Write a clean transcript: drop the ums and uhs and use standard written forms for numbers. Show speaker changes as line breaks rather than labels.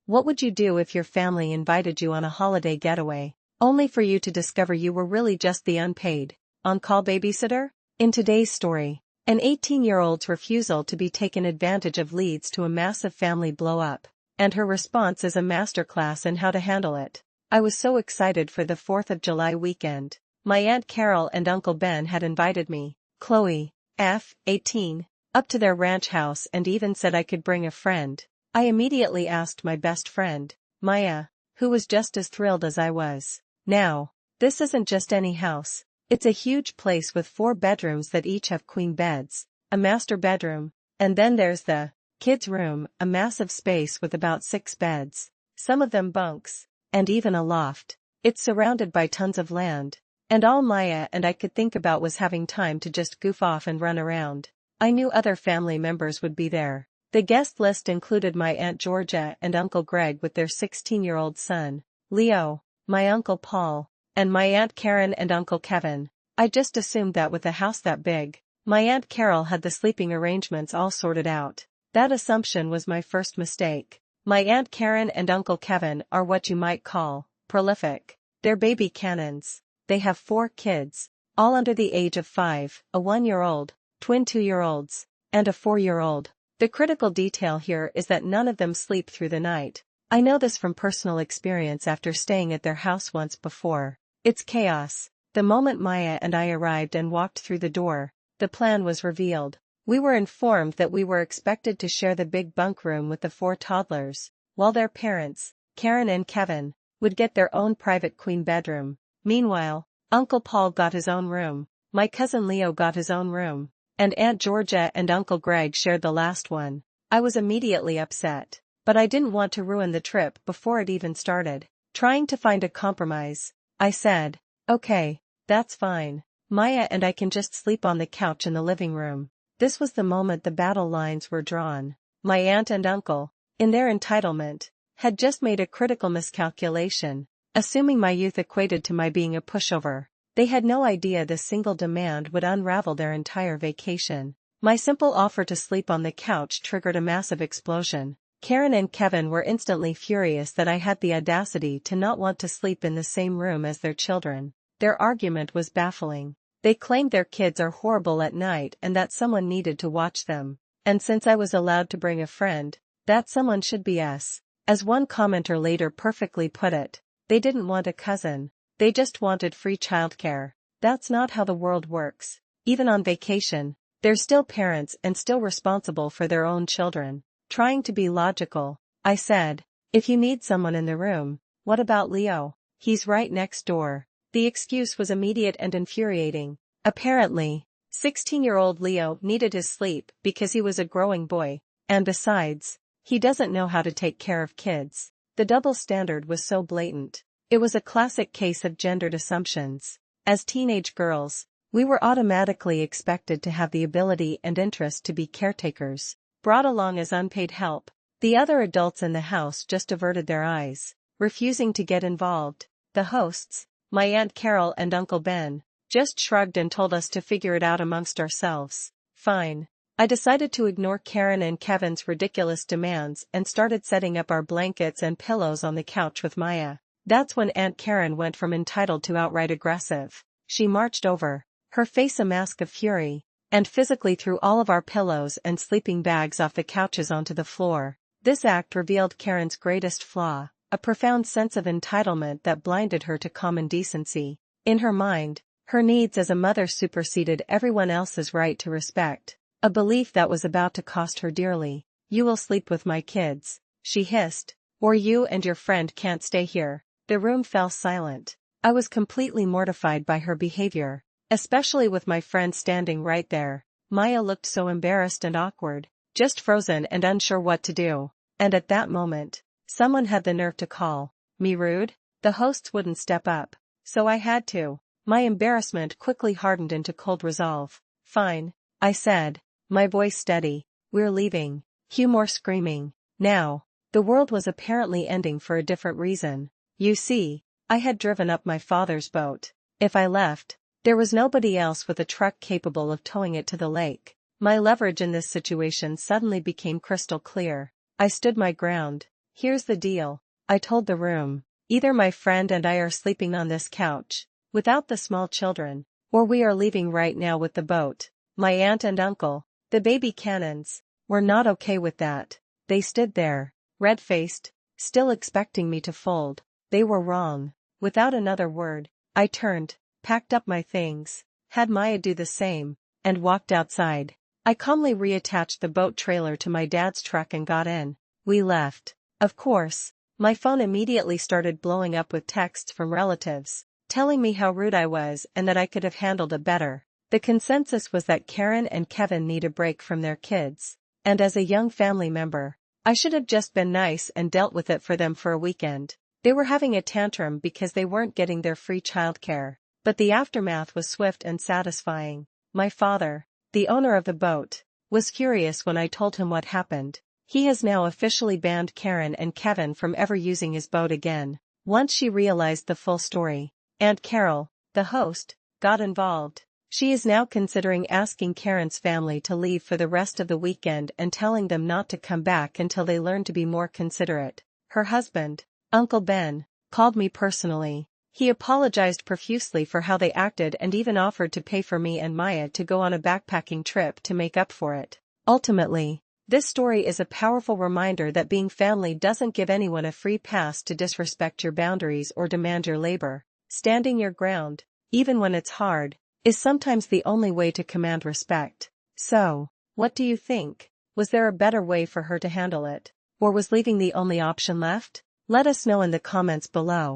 What would you do if your family invited you on a holiday getaway, only for you to discover you were really just the unpaid, on-call babysitter? In today's story, an 18-year-old's refusal to be taken advantage of leads to a massive family blow-up, and her response is a masterclass in how to handle it. I was so excited for the 4th of July weekend. My Aunt Carol and Uncle Ben had invited me, Chloe, 18, up to their ranch house and even said I could bring a friend. I immediately asked my best friend, Maya, who was just as thrilled as I was. Now, this isn't just any house. It's a huge place with 4 bedrooms that each have queen beds, a master bedroom, and then there's the kids' room, a massive space with about 6 beds, some of them bunks, and even a loft. It's surrounded by tons of land, and all Maya and I could think about was having time to just goof off and run around. I knew other family members would be there. The guest list included my Aunt Georgia and Uncle Greg with their 16-year-old son, Leo, my Uncle Paul, and my Aunt Karen and Uncle Kevin. I just assumed that with a house that big, my Aunt Carol had the sleeping arrangements all sorted out. That assumption was my first mistake. My Aunt Karen and Uncle Kevin are what you might call prolific. They're baby cannons. They have 4 kids, all under the age of 5, a 1-year-old, twin 2-year-olds, and a 4-year-old. The critical detail here is that none of them sleep through the night. I know this from personal experience after staying at their house once before. It's chaos. The moment Maya and I arrived and walked through the door, the plan was revealed. We were informed that we were expected to share the big bunk room with the 4 toddlers, while their parents, Karen and Kevin, would get their own private queen bedroom. Meanwhile, Uncle Paul got his own room, my cousin Leo got his own room, and Aunt Georgia and Uncle Greg shared the last one. I was immediately upset, but I didn't want to ruin the trip before it even started. Trying to find a compromise, I said, okay, that's fine. Maya and I can just sleep on the couch in the living room. This was the moment the battle lines were drawn. My aunt and uncle, in their entitlement, had just made a critical miscalculation, assuming my youth equated to my being a pushover. They had no idea this single demand would unravel their entire vacation. My simple offer to sleep on the couch triggered a massive explosion. Karen and Kevin were instantly furious that I had the audacity to not want to sleep in the same room as their children. Their argument was baffling. They claimed their kids are horrible at night and that someone needed to watch them. And since I was allowed to bring a friend, that someone should be us. As one commenter later perfectly put it, they didn't want a cousin. They just wanted free childcare. That's not how the world works. Even on vacation, they're still parents and still responsible for their own children. Trying to be logical, I said, if you need someone in the room, what about Leo? He's right next door. The excuse was immediate and infuriating. Apparently, 16-year-old Leo needed his sleep because he was a growing boy, and besides, he doesn't know how to take care of kids. The double standard was so blatant. It was a classic case of gendered assumptions. As teenage girls, we were automatically expected to have the ability and interest to be caretakers, brought along as unpaid help. The other adults in the house just averted their eyes, refusing to get involved. The hosts, my Aunt Carol and Uncle Ben, just shrugged and told us to figure it out amongst ourselves. Fine. I decided to ignore Karen and Kevin's ridiculous demands and started setting up our blankets and pillows on the couch with Maya. That's when Aunt Karen went from entitled to outright aggressive. She marched over, her face a mask of fury, and physically threw all of our pillows and sleeping bags off the couches onto the floor. This act revealed Karen's greatest flaw, a profound sense of entitlement that blinded her to common decency. In her mind, her needs as a mother superseded everyone else's right to respect, a belief that was about to cost her dearly. You will sleep with my kids, she hissed, or you and your friend can't stay here. The room fell silent. I was completely mortified by her behavior, especially with my friend standing right there. Maya looked so embarrassed and awkward, just frozen and unsure what to do. And at that moment, someone had the nerve to call me rude. The hosts wouldn't step up, so I had to. My embarrassment quickly hardened into cold resolve. Fine, I said, my voice steady. We're leaving. Cue more screaming. Now, the world was apparently ending for a different reason. You see, I had driven up my father's boat. If I left, there was nobody else with a truck capable of towing it to the lake. My leverage in this situation suddenly became crystal clear. I stood my ground. Here's the deal, I told the room. Either my friend and I are sleeping on this couch, without the small children, or we are leaving right now with the boat. My aunt and uncle, the baby Cannons, were not okay with that. They stood there, red-faced, still expecting me to fold. They were wrong. Without another word, I turned, packed up my things, had Maya do the same, and walked outside. I calmly reattached the boat trailer to my dad's truck and got in. We left. Of course, my phone immediately started blowing up with texts from relatives, telling me how rude I was and that I could have handled it better. The consensus was that Karen and Kevin need a break from their kids, and as a young family member, I should have just been nice and dealt with it for them for a weekend. They were having a tantrum because they weren't getting their free childcare, but the aftermath was swift and satisfying. My father, the owner of the boat, was furious when I told him what happened. He has now officially banned Karen and Kevin from ever using his boat again. Once she realized the full story, Aunt Carol, the host, got involved. She is now considering asking Karen's family to leave for the rest of the weekend and telling them not to come back until they learn to be more considerate. Her husband, Uncle Ben, called me personally. He apologized profusely for how they acted and even offered to pay for me and Maya to go on a backpacking trip to make up for it. Ultimately, this story is a powerful reminder that being family doesn't give anyone a free pass to disrespect your boundaries or demand your labor. Standing your ground, even when it's hard, is sometimes the only way to command respect. So, what do you think? Was there a better way for her to handle it? Or was leaving the only option left? Let us know in the comments below.